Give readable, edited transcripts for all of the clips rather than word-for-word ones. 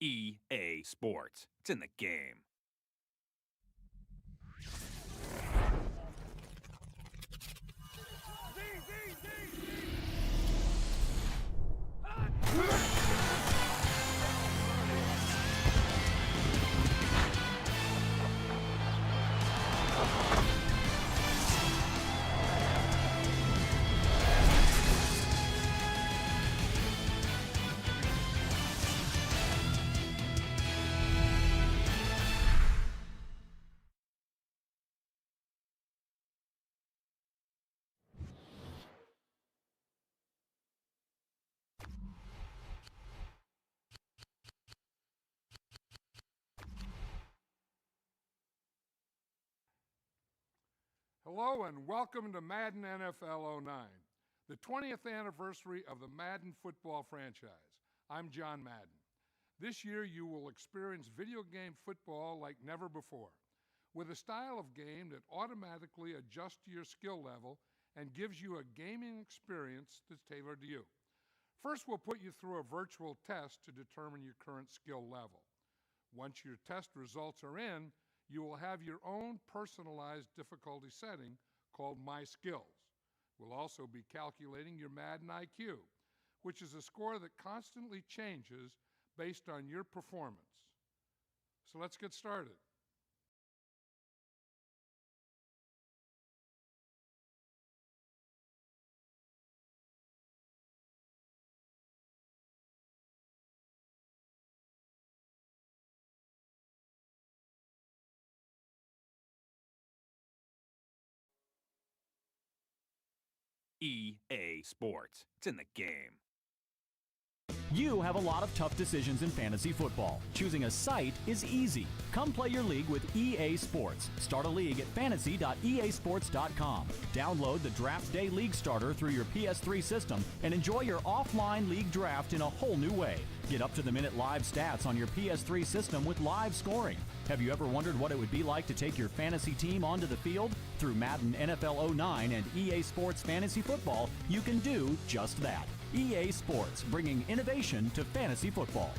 EA Sports. It's in the game. Hello and welcome to Madden NFL 09, the 20th anniversary of the Madden football franchise. I'm John Madden. This year you will experience video game football like never before, with a style of game that automatically adjusts to your skill level and gives you a gaming experience that's tailored to you. First, we'll put you through a virtual test to determine your current skill level. Once your test results are in, you will have your own personalized difficulty setting called My Skills. We'll also be calculating your Madden IQ, which is a score that constantly changes based on your performance. So let's get started. EA Sports. It's in the game. You have a lot of tough decisions in fantasy football. Choosing a site is easy. Come play your league with EA Sports. Start a league at fantasy.easports.com. Download the Draft Day League Starter through your PS3 system and enjoy your offline league draft in a whole new way. Get up-to-the-minute live stats on your PS3 system with live scoring. Have you ever wondered what it would be like to take your fantasy team onto the field? Through Madden NFL 09 and EA Sports Fantasy Football, you can do just that. EA Sports, bringing innovation to fantasy football.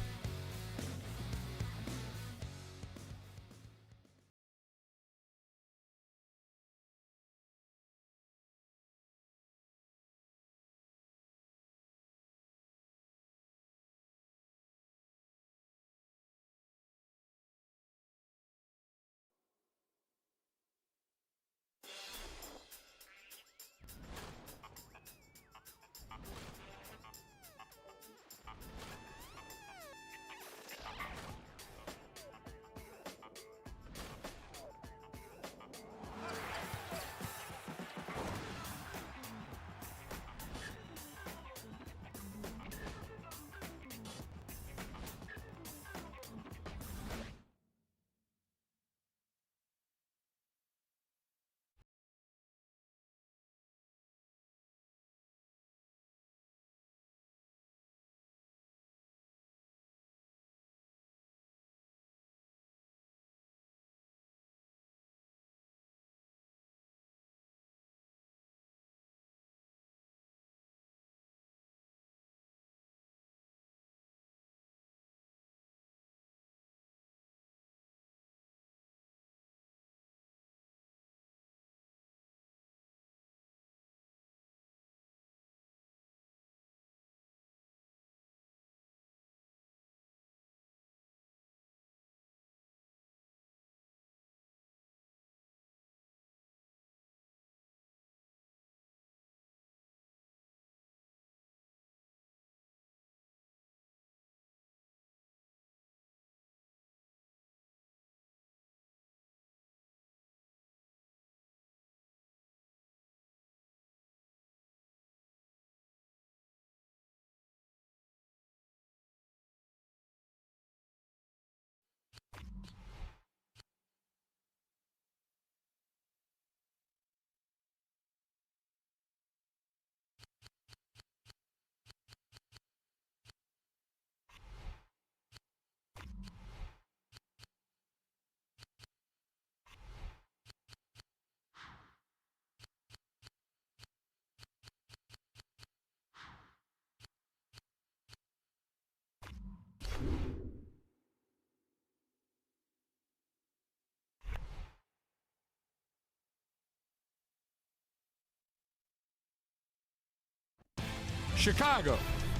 Chicago,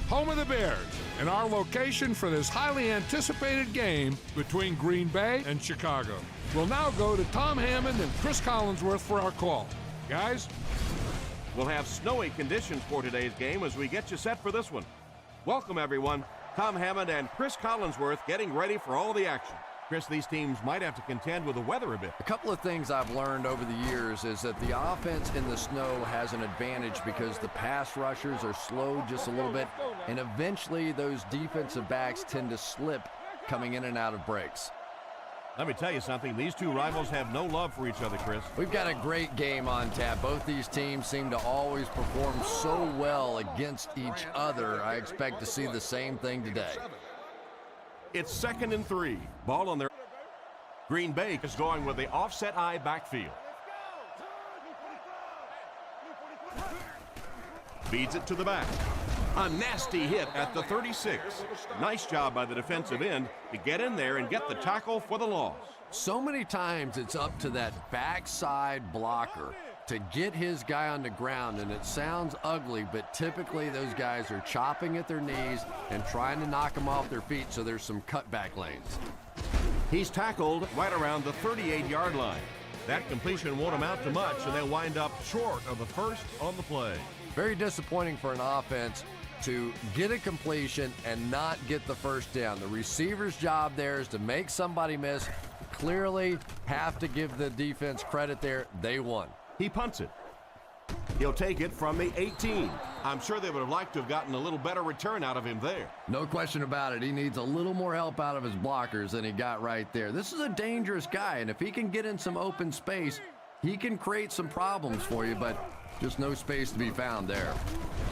home of the Bears, and our location for this highly anticipated game between Green Bay and Chicago. We'll now go to Tom Hammond and Cris Collinsworth for our call. Guys? We'll have snowy conditions for today's game as we get you set for this one. Welcome, everyone. Tom Hammond and Cris Collinsworth getting ready for all the action. Cris, these teams might have to contend with the weather a bit. A couple of things I've learned over the years is that the offense in the snow has an advantage because the pass rushers are slowed just a little bit, and eventually those defensive backs tend to slip coming in and out of breaks. Let me tell you something. These two rivals have no love for each other, Cris. We've got a great game on tap. Both these teams seem to always perform so well against each other. I expect to see the same thing today. It's 2nd and 3. Ball on their... Green Bay is going with the offset eye backfield. Feeds it to the back. A nasty hit at the 36. Nice job by the defensive end to get in there and get the tackle for the loss. So many times it's up to that backside blocker to get his guy on the ground, and it sounds ugly, but typically those guys are chopping at their knees and trying to knock them off their feet, so there's some cutback lanes. He's tackled right around the 38-yard line. That completion won't amount to much, and they'll wind up short of the first on the play. Very disappointing for an offense to get a completion and not get the first down. The receiver's job there is to make somebody miss. Clearly have to give the defense credit there. They won. He punts it. He'll take it from the 18. I'm sure they would have liked to have gotten a little better return out of him there. No question about it. He needs a little more help out of his blockers than he got right there. This is a dangerous guy, and if he can get in some open space, he can create some problems for you, but just no space to be found there.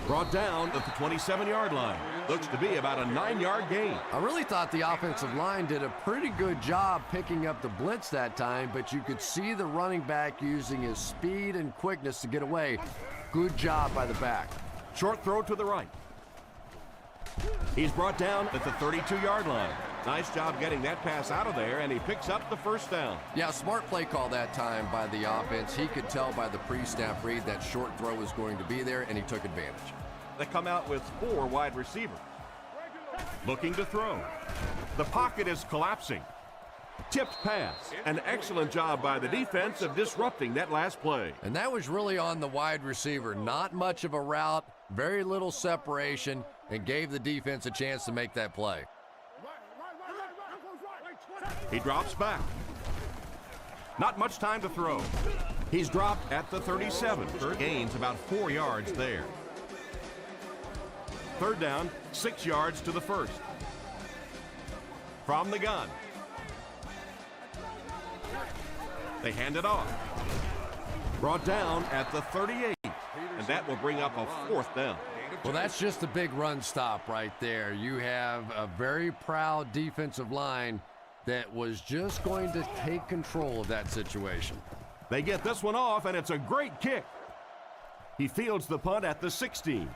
Brought down at the 27-yard line. Looks to be about a 9-yard gain. I really thought the offensive line did a pretty good job picking up the blitz that time, but you could see the running back using his speed and quickness to get away. Good job by the back. Short throw to the right. He's brought down at the 32-yard line. Nice job getting that pass out of there, and he picks up the first down. Yeah, smart play call that time by the offense. He could tell by the pre-snap read that short throw was going to be there, and he took advantage. They come out with 4 wide receivers. Looking to throw. The pocket is collapsing. Tipped pass. An excellent job by the defense of disrupting that last play. And that was really on the wide receiver. Not much of a route, very little separation, and gave the defense a chance to make that play. He drops back. Not much time to throw. He's dropped at the 37. Gains about 4 yards there. Third down, 6 yards to the first. From the gun. They hand it off. Brought down at the 38. And that will bring up a 4th down. Well, that's just a big run stop right there. You have a very proud defensive line that was just going to take control of that situation. They get this one off, and it's a great kick. He fields the punt at the 16.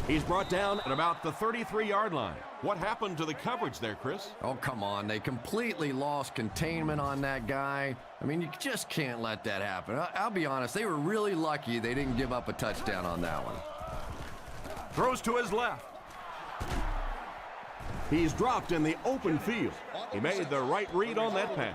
He's brought down at about the 33-yard line. What happened to the coverage there, Cris? Oh, come on. They completely lost containment on that guy. I mean, you just can't let that happen. I'll be honest, they were really lucky they didn't give up a touchdown on that one. Throws to his left. He's dropped in the open field. He made the right read on that pass.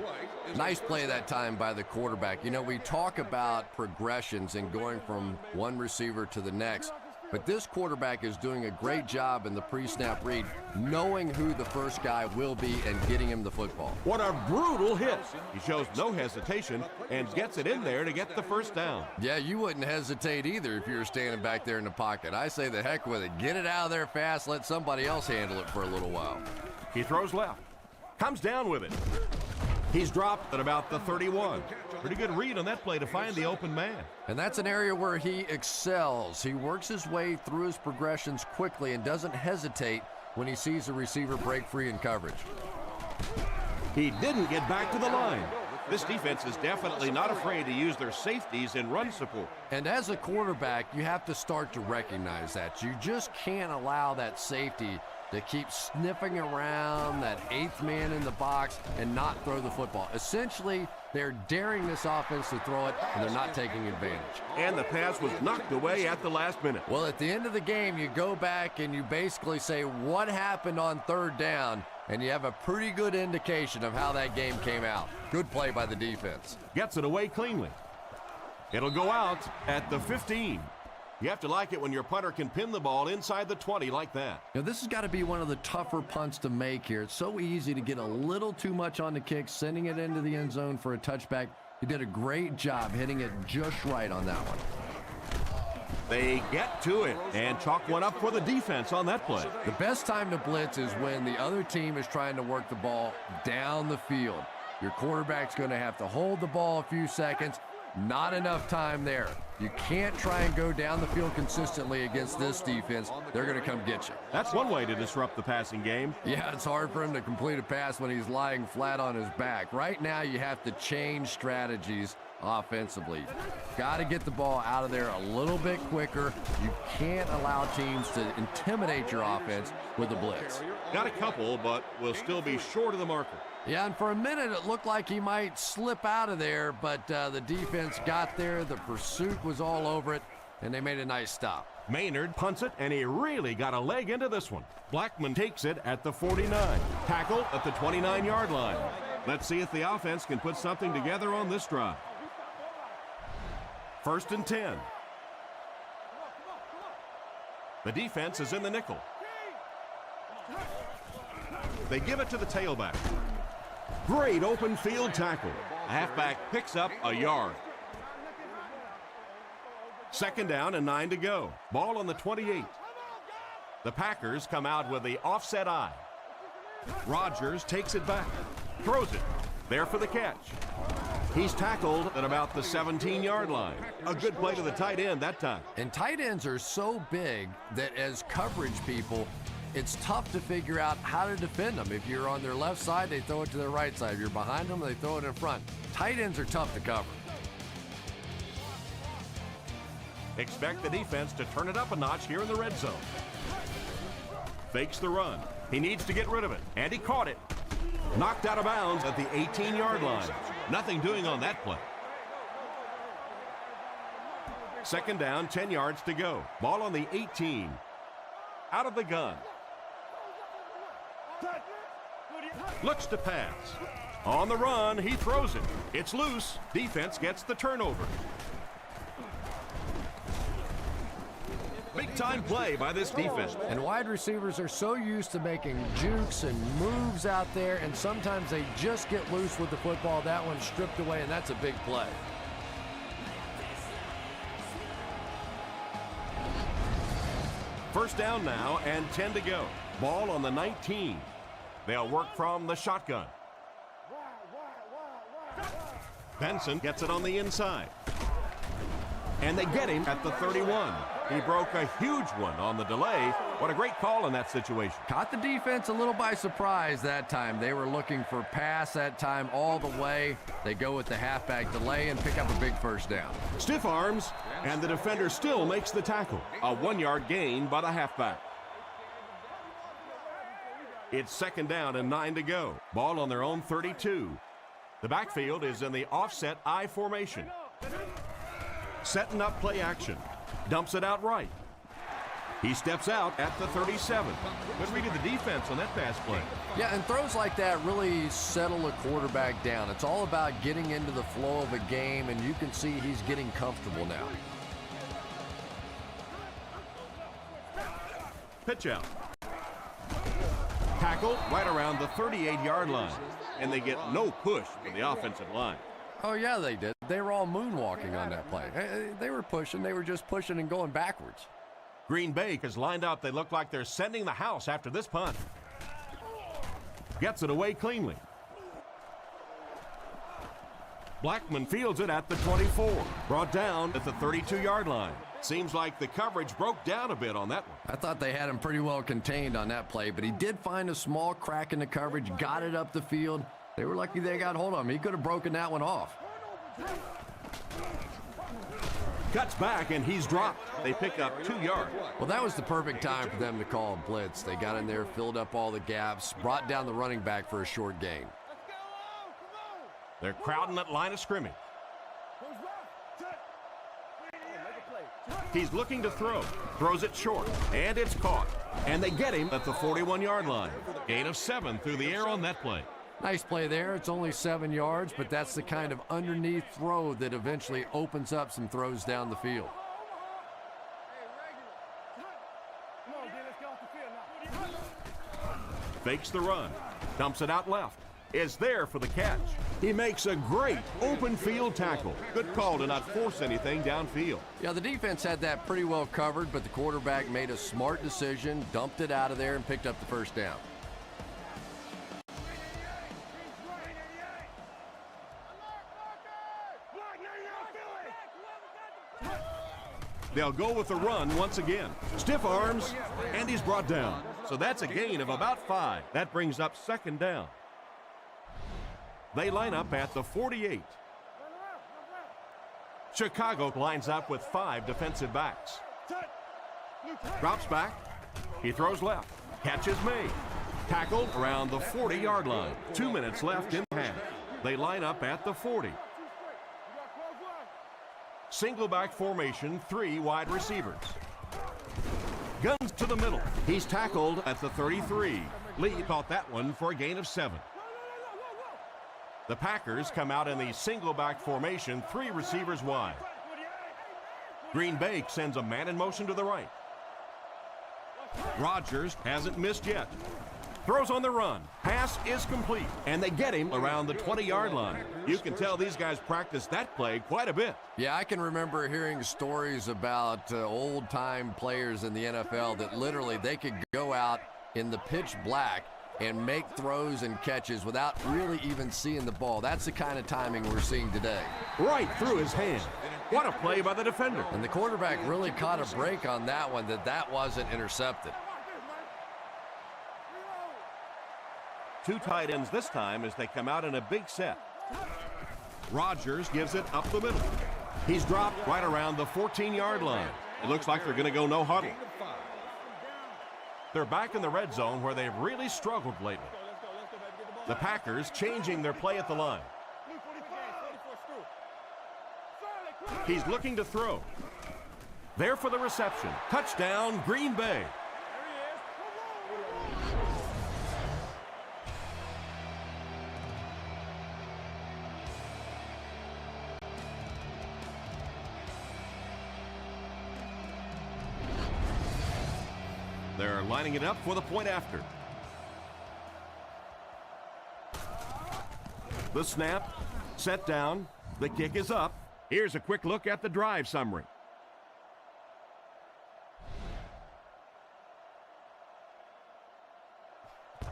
Nice play that time by the quarterback. You know, we talk about progressions and going from one receiver to the next, but this quarterback is doing a great job in the pre-snap read, knowing who the first guy will be and getting him the football. What a brutal hit. He shows no hesitation and gets it in there to get the first down. Yeah, you wouldn't hesitate either if you were standing back there in the pocket. I say the heck with it. Get it out of there fast. Let somebody else handle it for a little while. He throws left. Comes down with it. He's dropped at about the 31. Pretty good read on that play to find the open man. And that's an area where he excels. He works his way through his progressions quickly and doesn't hesitate when he sees a receiver break free in coverage. He didn't get back to the line. This defense is definitely not afraid to use their safeties in run support. And as a quarterback, you have to start to recognize that. You just can't allow that safety to keep sniffing around that 8th man in the box and not throw the football. Essentially, they're daring this offense to throw it, and they're not taking advantage. And the pass was knocked away at the last minute. Well, at the end of the game, you go back and you basically say what happened on 3rd down, and you have a pretty good indication of how that game came out. Good play by the defense. Gets it away cleanly. It'll go out at the 15. You have to like it when your punter can pin the ball inside the 20 like that. Now, this has got to be one of the tougher punts to make here. It's so easy to get a little too much on the kick, sending it into the end zone for a touchback. He did a great job hitting it just right on that one. They get to it and chalk one up for the defense on that play. The best time to blitz is when the other team is trying to work the ball down the field. Your quarterback's going to have to hold the ball a few seconds. Not enough time there. You can't try and go down the field consistently against this defense. They're going to come get you. That's one way to disrupt the passing game. Yeah, it's hard for him to complete a pass when he's lying flat on his back. Right now, you have to change strategies offensively. Got to get the ball out of there a little bit quicker. You can't allow teams to intimidate your offense with a blitz. Got a couple, but will still be short of the marker. Yeah, and for a minute it looked like he might slip out of there, but the defense got there. The pursuit was all over it, and they made a nice stop. Maynard punts it, and he really got a leg into this one. Blackman takes it at the 49. Tackle at the 29-yard line. Let's see if the offense can put something together on this drive. 1st and 10. The defense is in the nickel. They give it to the tailback. Great open field tackle. The halfback picks up a yard. 2nd down and 9 to go. Ball on the 28. The Packers come out with the offset eye. Rodgers takes it back. Throws it. There for the catch. He's tackled at about the 17-yard line. A good play to the tight end that time. And tight ends are so big that as coverage people, it's tough to figure out how to defend them. If you're on their left side, they throw it to their right side. If you're behind them, they throw it in front. Tight ends are tough to cover. Expect the defense to turn it up a notch here in the red zone. Fakes the run. He needs to get rid of it, and he caught it. Knocked out of bounds at the 18-yard line. Nothing doing on that play. 2nd down, 10 yards to go. Ball on the 18. Out of the gun. Looks to pass. On the run, he throws it. It's loose. Defense gets the turnover. Big-time play by this defense. And wide receivers are so used to making jukes and moves out there, and sometimes they just get loose with the football. That one's stripped away, and that's a big play. First down now and 10 to go. Ball on the 19. They'll work from the shotgun. Benson gets it on the inside. And they get him at the 31. He broke a huge one on the delay. What a great call in that situation. Caught the defense a little by surprise that time. They were looking for pass that time all the way. They go with the halfback delay and pick up a big first down. Stiff arms, and the defender still makes the tackle. A 1-yard gain by the halfback. It's 2nd down and 9 to go. Ball on their own 32. The backfield is in the offset I formation. Setting up play action. Dumps it out right. He steps out at the 37. Good read of the defense on that pass play. Yeah, and throws like that really settle a quarterback down. It's all about getting into the flow of a game, and you can see he's getting comfortable now. Pitch out. Tackle right around the 38-yard line. And they get no push from the offensive line. Oh, yeah, they did. They were all moonwalking on that play. They were pushing. They were just pushing and going backwards. Green Bay is lined up. They look like they're sending the house after this punt. Gets it away cleanly. Blackman fields it at the 24. Brought down at the 32-yard line. Seems like the coverage broke down a bit on that one. I thought they had him pretty well contained on that play, but he did find a small crack in the coverage, got it up the field. They were lucky they got hold of him. He could have broken that one off. Cuts back, and he's dropped. They pick up 2 yards. Well, that was the perfect time for them to call a blitz. They got in there, filled up all the gaps, brought down the running back for a short gain. They're crowding that line of scrimmage. He's looking to throw. Throws it short, and it's caught. And they get him at the 41-yard line. Gain of 7 through the air on that play. Nice play there. It's only 7 yards, but that's the kind of underneath throw that eventually opens up some throws down the field. Fakes the run. Dumps it out left. Is there for the catch. He makes a great open field tackle. Good call to not force anything downfield. Yeah, the defense had that pretty well covered, but the quarterback made a smart decision, dumped it out of there, and picked up the first down. They'll go with the run once again. Stiff arms, and he's brought down. So that's a gain of about 5. That brings up 2nd down. They line up at the 48. Chicago lines up with 5 defensive backs. Drops back. He throws left. Catch is made. Tackled around the 40-yard line. 2 minutes left in the half. They line up at the 40. Single back formation, 3 wide receivers. Guns to the middle. He's tackled at the 33. Lee caught that one for a gain of 7. The Packers come out in the single back formation, 3 receivers wide. Green Bay sends a man in motion to the right. Rodgers hasn't missed yet. Throws on the run. Pass is complete. And they get him around the 20-yard line. You can tell these guys practice that play quite a bit. Yeah, I can remember hearing stories about old-time players in the NFL that literally they could go out in the pitch black and make throws and catches without really even seeing the ball. That's the kind of timing we're seeing today. Right through his hand. What a play by the defender. And the quarterback really caught a break on that one, that wasn't intercepted. 2 tight ends this time as they come out in a big set. Rodgers gives it up the middle. He's dropped right around the 14-yard line. It looks like they're going to go no huddle. They're back in the red zone where they've really struggled lately. The Packers changing their play at the line. He's looking to throw. There for the reception. Touchdown, Green Bay. They're lining it up for the point after. The snap, set down, the kick is up. Here's a quick look at the drive summary.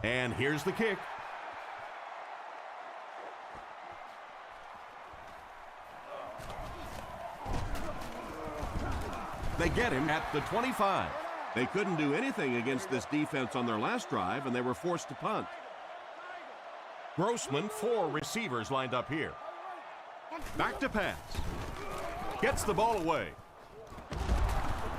And here's the kick. They get him at the 25. They couldn't do anything against this defense on their last drive, and they were forced to punt. Grossman, 4 receivers lined up here. Back to pass. Gets the ball away.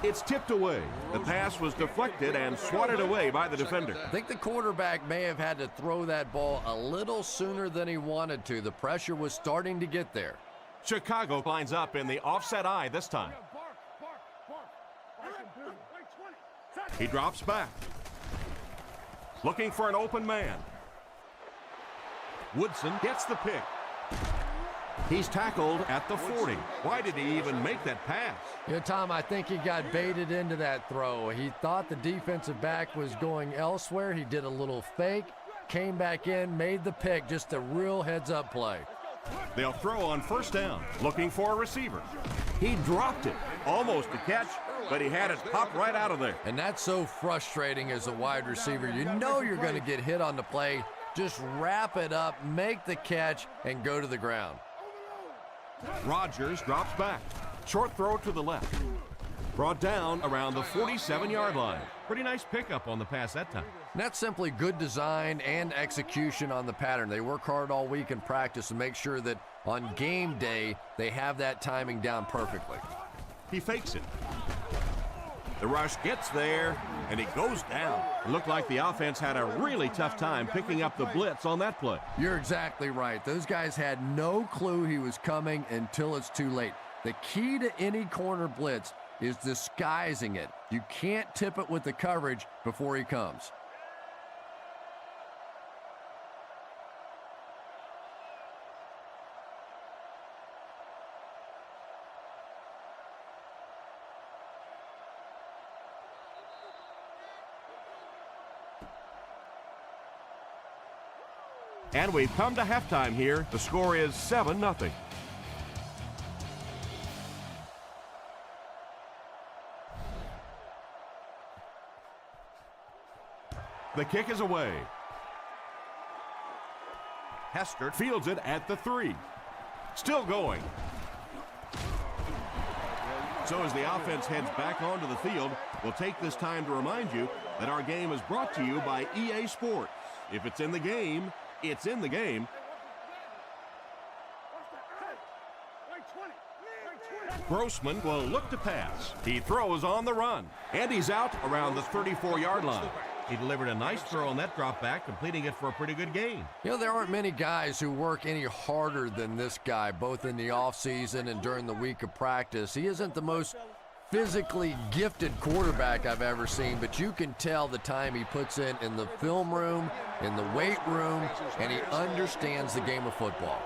It's tipped away. The pass was deflected and swatted away by the defender. I think the quarterback may have had to throw that ball a little sooner than he wanted to. The pressure was starting to get there. Chicago lines up in the offset eye this time. He drops back. Looking for an open man. Woodson gets the pick. He's tackled at the 40. Why did he even make that pass? You know, Tom, I think he got baited into that throw. He thought the defensive back was going elsewhere. He did a little fake, came back in, made the pick. Just a real heads-up play. They'll throw on first down, looking for a receiver. He dropped it. Almost a catch, but he had it pop right out of there. And that's so frustrating as a wide receiver. You know you're going to get hit on the play. Just wrap it up, make the catch, and go to the ground. Rodgers drops back. Short throw to the left. Brought down around the 47-yard line. Pretty nice pickup on the pass that time. And that's simply good design and execution on the pattern. They work hard all week in practice to make sure that on game day they have that timing down perfectly. He fakes it. The rush gets there, and he goes down. It looked like the offense had a really tough time picking up the blitz on that play. You're exactly right. Those guys had no clue he was coming until it's too late. The key to any corner blitz is disguising it. You can't tip it with the coverage before he comes. And we've come to halftime here. The score is 7-0. The kick is away. Hester fields it at the 3. Still going. So as the offense heads back onto the field, we'll take this time to remind you that our game is brought to you by EA Sports. If it's in the game, it's in the game. Grossman will look to pass. He throws on the run, and he's out around the 34-yard line. He delivered a nice throw on that drop back, completing it for a pretty good gain. You know, there aren't many guys who work any harder than this guy, both in the offseason and during the week of practice. He isn't the most physically gifted quarterback I've ever seen, but you can tell the time he puts in the film room, in the weight room, and he understands the game of football.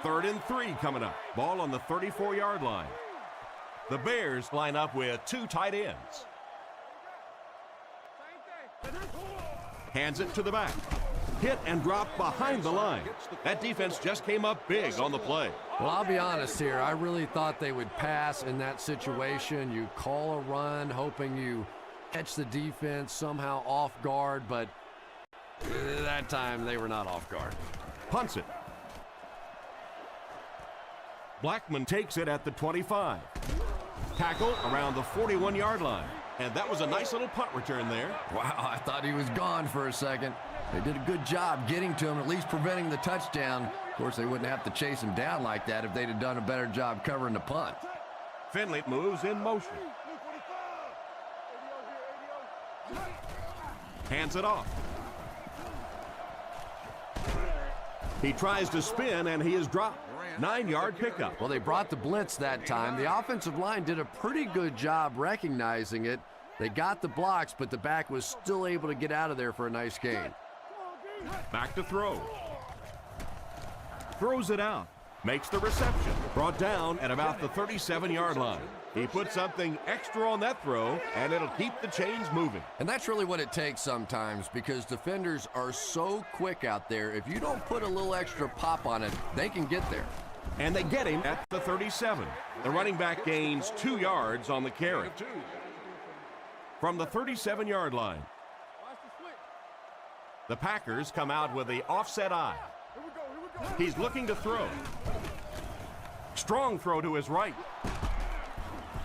3rd and 3 coming up. Ball on the 34-yard line. The Bears line up with 2 tight ends. Hands it to the back. Hit and drop behind the line. That defense just came up big on the play. Well, I'll be honest here. I really thought they would pass in that situation. You call a run, hoping you catch the defense somehow off guard, but that time they were not off guard. Punts it. Blackman takes it at the 25. Tackle around the 41-yard line. And that was a nice little punt return there. Wow, I thought he was gone for a second. They did a good job getting to him, at least preventing the touchdown. Of course, they wouldn't have to chase him down like that if they'd have done a better job covering the punt. Finley moves in motion. Hands it off. He tries to spin, and he is dropped. 9-yard pickup. Well, they brought the blitz that time. The offensive line did a pretty good job recognizing it. They got the blocks, but the back was still able to get out of there for a nice gain. Back to throw. Throws it out. Makes the reception. Brought down at about the 37-yard line. He put something extra on that throw, and it'll keep the chains moving. And that's really what it takes sometimes, because defenders are so quick out there. If you don't put a little extra pop on it, they can get there. And they get him at the 37. The running back gains 2 yards on the carry. From the 37-yard line, the Packers come out with the offset eye. He's looking to throw. Strong throw to his right.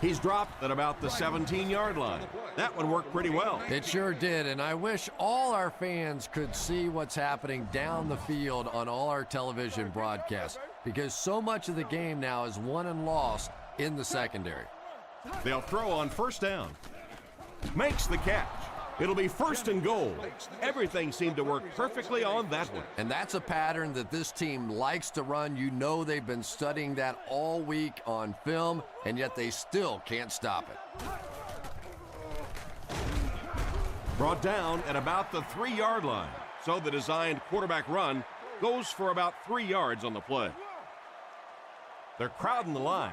He's dropped at about the 17-yard line. That one worked pretty well. It sure did, and I wish all our fans could see what's happening down the field on all our television broadcasts, because so much of the game now is won and lost in the secondary. They'll throw on 1st down. Makes the catch. It'll be 1st and goal. Everything seemed to work perfectly on that one. And that's a pattern that this team likes to run. You know they've been studying that all week on film, and yet they still can't stop it. Brought down at about the 3-yard line. So the designed quarterback run goes for about 3 yards on the play. They're crowding the line.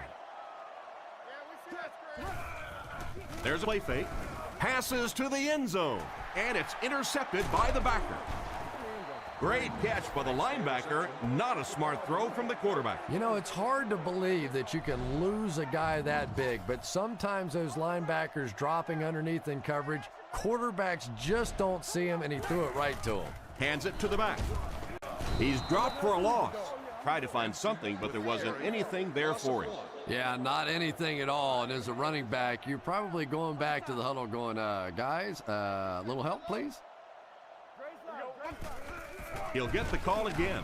There's a play fake. Passes to the end zone, and it's intercepted by the backer. Great catch by the linebacker. Not a smart throw from the quarterback. You know, it's hard to believe that you can lose a guy that big, but sometimes those linebackers dropping underneath in coverage, quarterbacks just don't see him, and he threw it right to him. Hands it to the back. He's dropped for a loss. Tried to find something, but there wasn't anything there for him. Yeah, not anything at all. And as a running back, you're probably going back to the huddle going, guys, a little help, please? He'll get the call again.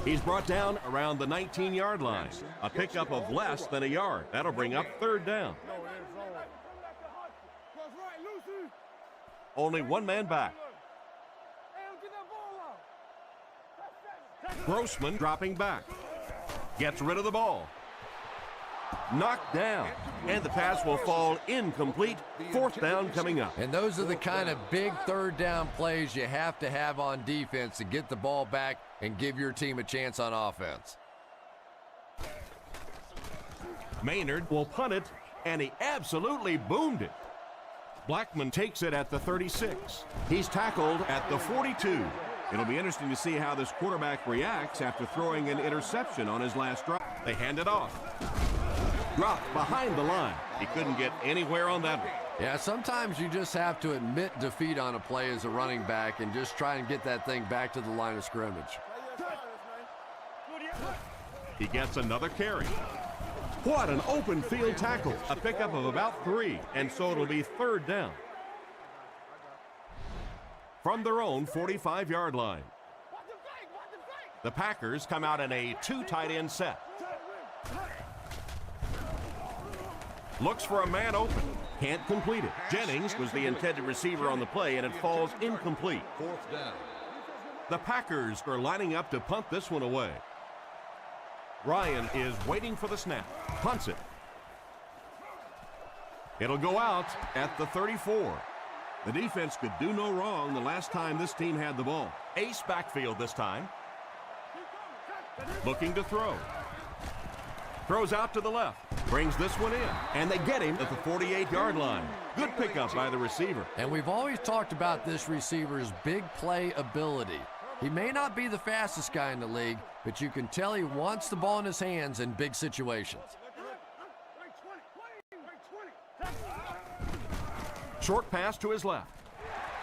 He's brought down around the 19-yard line. A pickup of less than a yard. That'll bring up third down. Only one man back. Grossman dropping back. Gets rid of the ball. Knocked down. And the pass will fall incomplete. Fourth down coming up. And those are the kind of big third down plays you have to have on defense to get the ball back and give your team a chance on offense. Maynard will punt it, and he absolutely boomed it. Blackman takes it at the 36. He's tackled at the 42. It'll be interesting to see how this quarterback reacts after throwing an interception on his last drive. They hand it off. Dropped behind the line. He couldn't get anywhere on that one. Yeah, sometimes you just have to admit defeat on a play as a running back and just try and get that thing back to the line of scrimmage. He gets another carry. What an open field tackle. A pickup of about 3, and so it'll be third down. From their own 45-yard line. The Packers come out in a 2 tight end set. Looks for a man open. Can't complete it. Jennings was the intended receiver on the play, and it falls incomplete. Fourth down. The Packers are lining up to punt this one away. Ryan is waiting for the snap. Punts it. It'll go out at the 34. The defense could do no wrong the last time this team had the ball. Ace backfield this time. Looking to throw. Throws out to the left. Brings this one in. And they get him at the 48-yard line. Good pickup by the receiver. And we've always talked about this receiver's big play ability. He may not be the fastest guy in the league, but you can tell he wants the ball in his hands in big situations. Short pass to his left.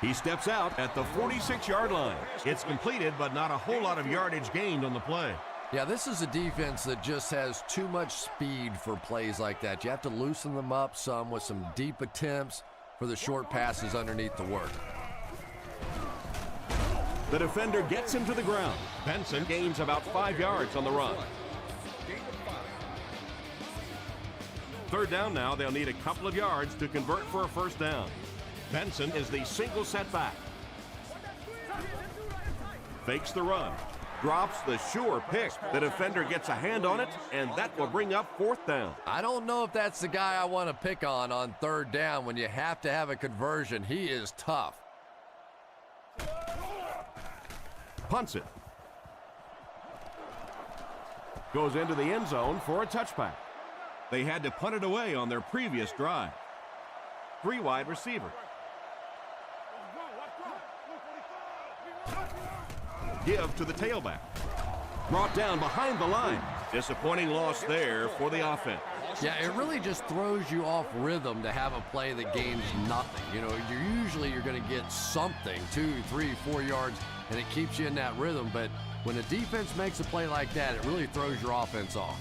He steps out at the 46-yard line. It's completed, but not a whole lot of yardage gained on the play. Yeah, this is a defense that just has too much speed for plays like that. You have to loosen them up some with some deep attempts for the short passes underneath the work. The defender gets him to the ground. Benson gains about 5 yards on the run. Third down now. They'll need a couple of yards to convert for a first down. Benson is the single setback. Fakes the run. Drops the sure pick. The defender gets a hand on it, and that will bring up fourth down. I don't know if that's the guy I want to pick on third down when you have to have a conversion. He is tough. Punts it. Goes into the end zone for a touchback. They had to punt it away on their previous drive. 3 wide receiver. Give to the tailback. Brought down behind the line. Disappointing loss there for the offense. Yeah, it really just throws you off rhythm to have a play that gains nothing. You know, you're going to get something, 2, 3, 4 yards, and it keeps you in that rhythm. But when a defense makes a play like that, it really throws your offense off.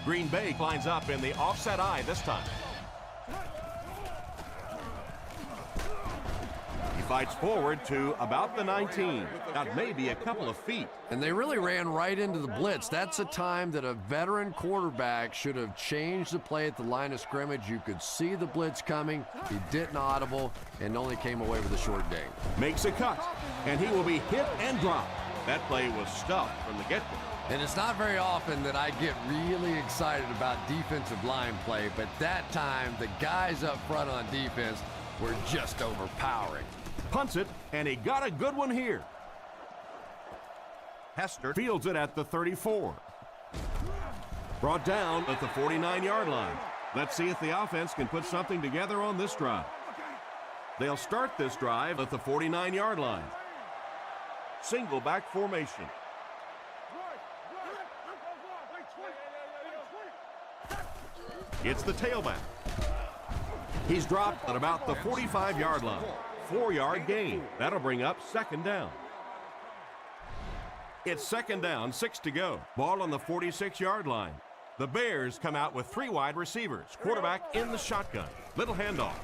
Green Bay lines up in the offset eye this time. He fights forward to about the 19. Got maybe a couple of feet. And they really ran right into the blitz. That's a time that a veteran quarterback should have changed the play at the line of scrimmage. You could see the blitz coming. He didn't audible and only came away with a short gain. Makes a cut, and he will be hit and dropped. That play was stuffed from the get-go. And it's not very often that I get really excited about defensive line play, but that time the guys up front on defense were just overpowering. Punts it, and he got a good one here. Hester fields it at the 34. Brought down at the 49-yard line. Let's see if the offense can put something together on this drive. They'll start this drive at the 49-yard line. Single back formation. It's the tailback. He's dropped at about the 45-yard line. 4-yard gain. That'll bring up second down. It's second down, 6 to go. Ball on the 46-yard line. The Bears come out with 3 wide receivers. Quarterback in the shotgun. Little handoff.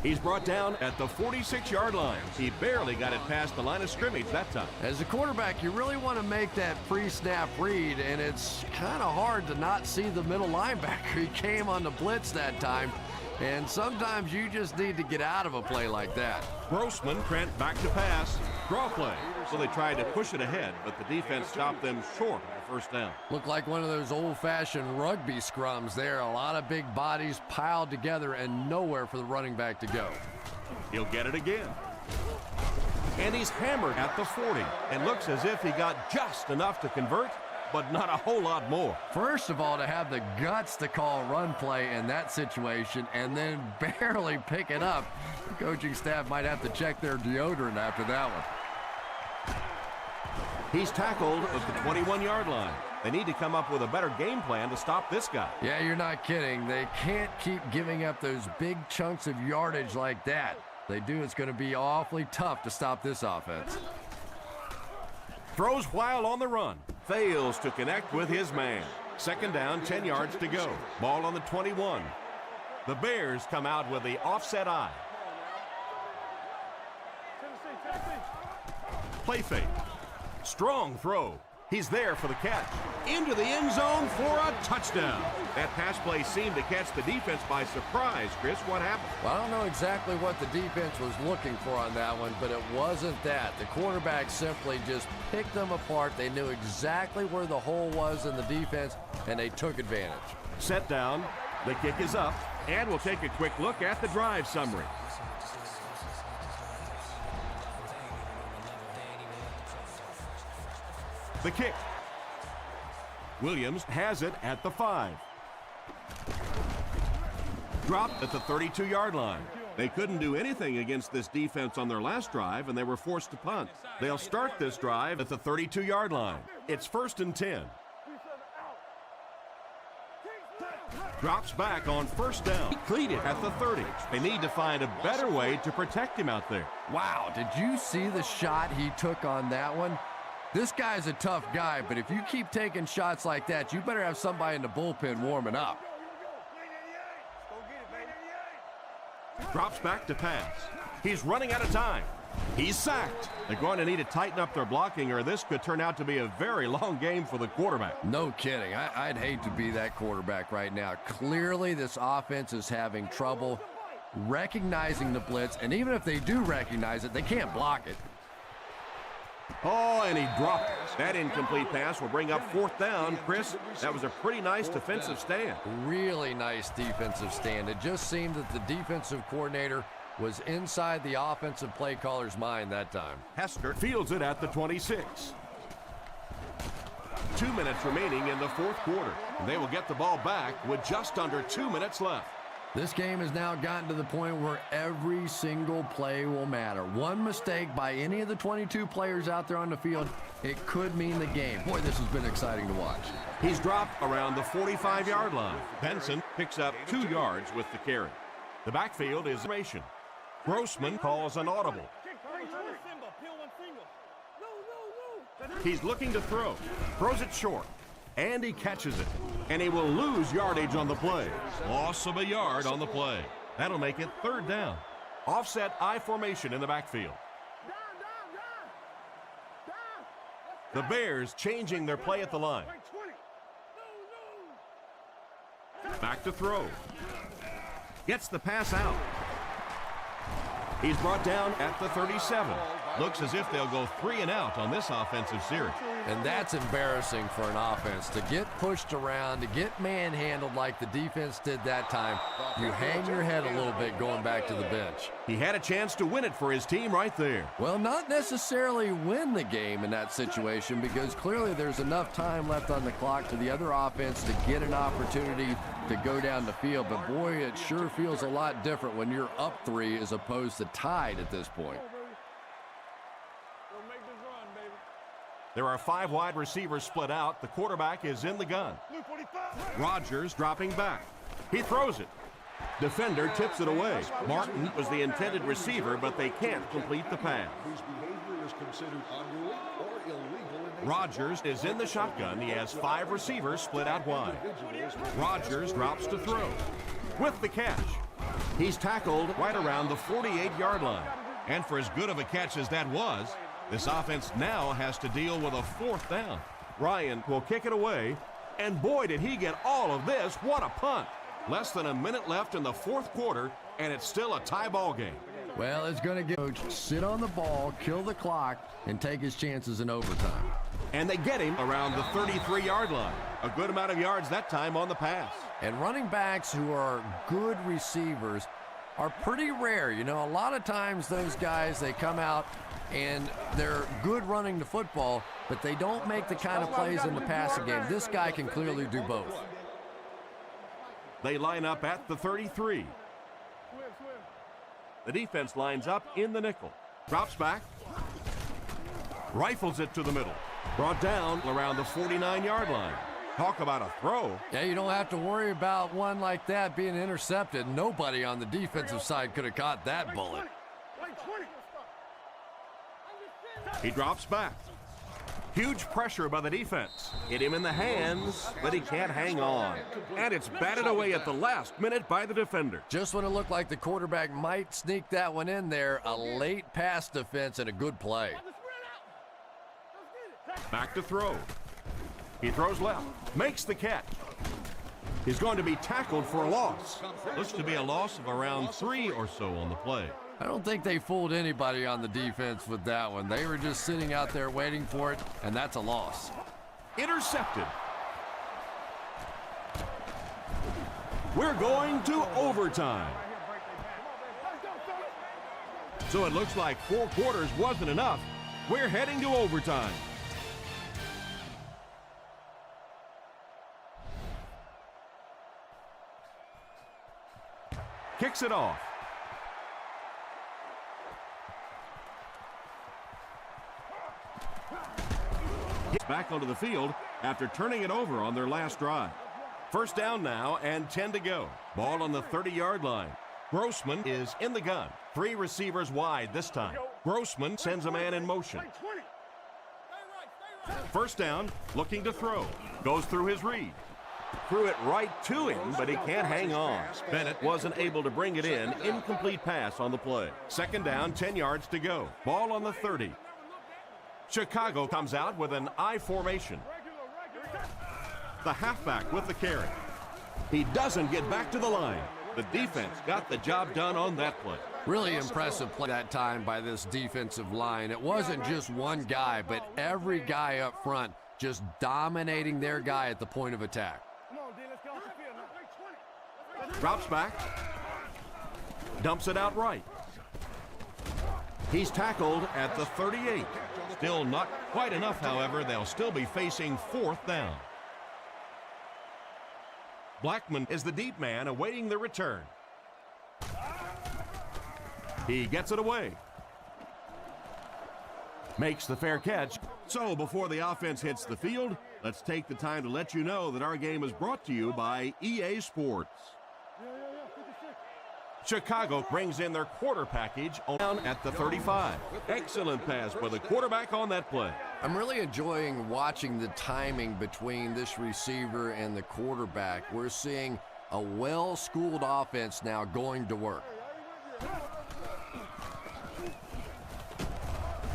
He's brought down at the 46-yard line. He barely got it past the line of scrimmage that time. As a quarterback, you really want to make that pre-snap read, and it's kind of hard to not see the middle linebacker. He came on the blitz that time, and sometimes you just need to get out of a play like that. Grossman, Trent back to pass. Draw play. So they tried to push it ahead, but the defense stopped them short of the first down. Looked like one of those old-fashioned rugby scrums there. A lot of big bodies piled together and nowhere for the running back to go. He'll get it again. And he's hammered at the 40. And looks as if he got just enough to convert, but not a whole lot more. First of all, to have the guts to call a run play in that situation and then barely pick it up, the coaching staff might have to check their deodorant after that one. He's tackled at the 21-yard line. They need to come up with a better game plan to stop this guy. Yeah, you're not kidding. They can't keep giving up those big chunks of yardage like that. If they do, it's going to be awfully tough to stop this offense. Throws while on the run. Fails to connect with his man. Second down, 10 yards to go. Ball on the 21. The Bears come out with the offset eye. Play fake. Strong throw. He's there for the catch. Into the end zone for a touchdown. That pass play seemed to catch the defense by surprise. Cris, what happened? Well, I don't know exactly what the defense was looking for on that one, but it wasn't that. The quarterback simply just picked them apart. They knew exactly where the hole was in the defense, and they took advantage. Set down. The kick is up. And we'll take a quick look at the drive summary. The kick. Williams has it at the 5. Dropped at the 32-yard line. They couldn't do anything against this defense on their last drive, and they were forced to punt. They'll start this drive at the 32-yard line. It's 1st and 10. Drops back on 1st down. Completed at the 30. They need to find a better way to protect him out there. Wow, did you see the shot he took on that one? This guy's a tough guy, but if you keep taking shots like that, you better have somebody in the bullpen warming up. Drops back to pass. He's running out of time. He's sacked. They're going to need to tighten up their blocking, or this could turn out to be a very long game for the quarterback. No kidding. I'd hate to be that quarterback right now. Clearly, this offense is having trouble recognizing the blitz, and even if they do recognize it, they can't block it. Oh, and he dropped it. That incomplete pass will bring up 4th down. Cris, that was a pretty nice defensive stand. Really nice defensive stand. It just seemed that the defensive coordinator was inside the offensive play caller's mind that time. Hester fields it at the 26. 2 minutes remaining in the 4th quarter. And they will get the ball back with just under 2 minutes left. This game has now gotten to the point where every single play will matter. One mistake by any of the 22 players out there on the field, it could mean the game. Boy, this has been exciting to watch. He's dropped around the 45-yard line. Benson picks up 2 yards with the carry. The backfield is formation. Grossman calls an audible. He's looking to throw. Throws it short. And he catches it. And he will lose yardage on the play. Loss of a yard on the play. That'll make it 3rd down. Offset I formation in the backfield. The Bears changing their play at the line. Back to throw. Gets the pass out. He's brought down at the 37. Looks as if they'll go 3 and out on this offensive series. And that's embarrassing for an offense. To get pushed around, to get manhandled like the defense did that time, you hang your head a little bit going back to the bench. He had a chance to win it for his team right there. Well, not necessarily win the game in that situation, because clearly there's enough time left on the clock to the other offense to get an opportunity to go down the field. But boy, it sure feels a lot different when you're up 3 as opposed to tied at this point. There are 5 wide receivers split out. The quarterback is in the gun. Rodgers dropping back. He throws it. Defender tips it away. Martin was the intended receiver, but they can't complete the pass. Rodgers is in the shotgun. He has 5 receivers split out wide. Rodgers drops to throw. With the catch. He's tackled right around the 48-yard line. And for as good of a catch as that was, this offense now has to deal with a 4th down. Ryan will kick it away, and boy, did he get all of this. What a punt. Less than a minute left in the 4th quarter, and it's still a tie ball game. Well, it's going to get coach sit on the ball, kill the clock, and take his chances in overtime. And they get him around the 33-yard line. A good amount of yards that time on the pass. And running backs who are good receivers are pretty rare. You know, a lot of times those guys, they come out and they're good running the football, but they don't make the kind of plays in the passing game. This guy can clearly do both. They line up at the 33. The defense lines up in the nickel. Drops back. Rifles it to the middle. Brought down around the 49-yard line. Talk about a throw. Yeah, you don't have to worry about one like that being intercepted. Nobody on the defensive side could have caught that bullet. He drops back. Huge pressure by the defense. Hit him in the hands, but he can't hang on. And it's batted away at the last minute by the defender. Just when it looked like the quarterback might sneak that one in there, a late pass defense and a good play. Back to throw. He throws left, makes the catch. He's going to be tackled for a loss. Looks to be a loss of around 3 or so on the play. I don't think they fooled anybody on the defense with that one. They were just sitting out there waiting for it, and that's a loss. Intercepted. We're going to overtime. So it looks like 4 quarters wasn't enough. We're heading to overtime. Kicks it off. Back onto the field after turning it over on their last drive. First down now and 10 to go. Ball on the 30-yard line. Grossman is in the gun. 3 receivers wide this time. Grossman sends a man in motion. First down, looking to throw. Goes through his read. Threw it right to him, but he can't hang on. Bennett wasn't able to bring it in. Incomplete pass on the play. Second down, 10 yards to go. Ball on the 30. Chicago comes out with an I formation. The halfback with the carry. He doesn't get back to the line. The defense got the job done on that play. Really impressive play that time by this defensive line. It wasn't just one guy, but every guy up front just dominating their guy at the point of attack. Drops back. Dumps it out right. He's tackled at the 38. Still not quite enough, however. They'll still be facing 4th down. Blackman is the deep man awaiting the return. He gets it away. Makes the fair catch. So before the offense hits the field, let's take the time to let you know that our game is brought to you by EA Sports. Chicago brings in their quarter package down at the 35. Excellent pass by the quarterback on that play. I'm really enjoying watching the timing between this receiver and the quarterback. We're seeing a well-schooled offense now going to work.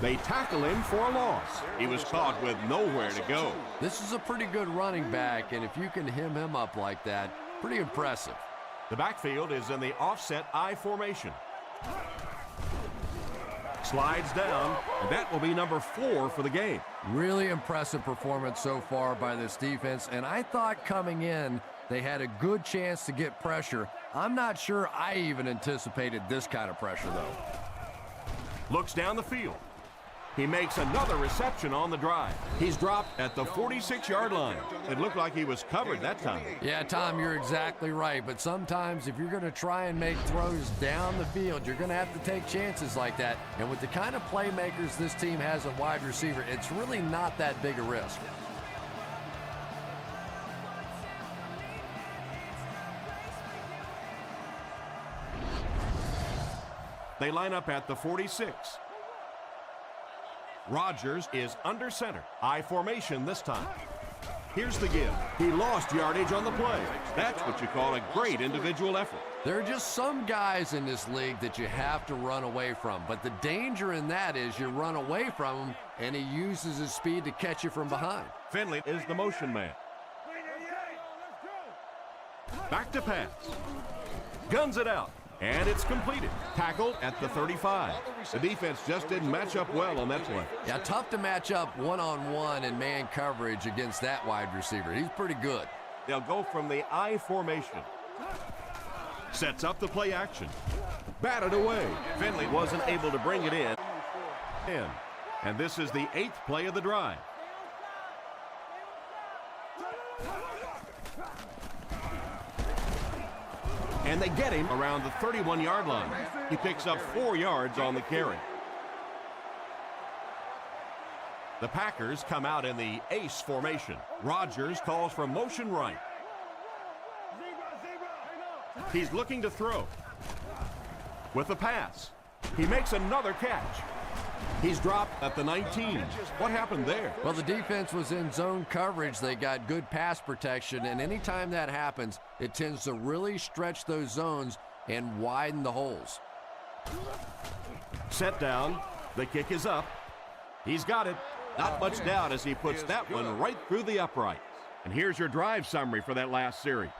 They tackle him for a loss. He was caught with nowhere to go. This is a pretty good running back, and if you can hem him up like that, pretty impressive. The backfield is in the offset I formation. Slides down, and that will be number 4 for the game. Really impressive performance so far by this defense, and I thought coming in they had a good chance to get pressure. I'm not sure I even anticipated this kind of pressure, though. Looks down the field. He makes another reception on the drive. He's dropped at the 46-yard line. It looked like he was covered that time. Yeah, Tom, you're exactly right. But sometimes if you're going to try and make throws down the field, you're going to have to take chances like that. And with the kind of playmakers this team has at wide receiver, it's really not that big a risk. They line up at the 46. Rodgers is under center. I formation this time. Here's the give. He lost yardage on the play. That's what you call a great individual effort. There are just some guys in this league that you have to run away from, but the danger in that is you run away from him and he uses his speed to catch you from behind. Finley is the motion man. Back to pass. Guns it out. And it's completed. Tackled at the 35. The defense just didn't match up well on that play. Yeah, tough to match up one-on-one in man coverage against that wide receiver. He's pretty good. They'll go from the I formation. Sets up the play action. Batted away. Finley wasn't able to bring it in. And this is the 8th play of the drive. And they get him around the 31-yard line. He picks up 4 yards on the carry. The Packers come out in the ace formation. Rodgers calls for motion right. He's looking to throw. With the pass. He makes another catch. He's dropped at the 19. What happened there? Well, the defense was in zone coverage. They got good pass protection, and anytime that happens, it tends to really stretch those zones and widen the holes. Set down. The kick is up. He's got it. Not much doubt as he puts that one right through the uprights. And here's your drive summary for that last series.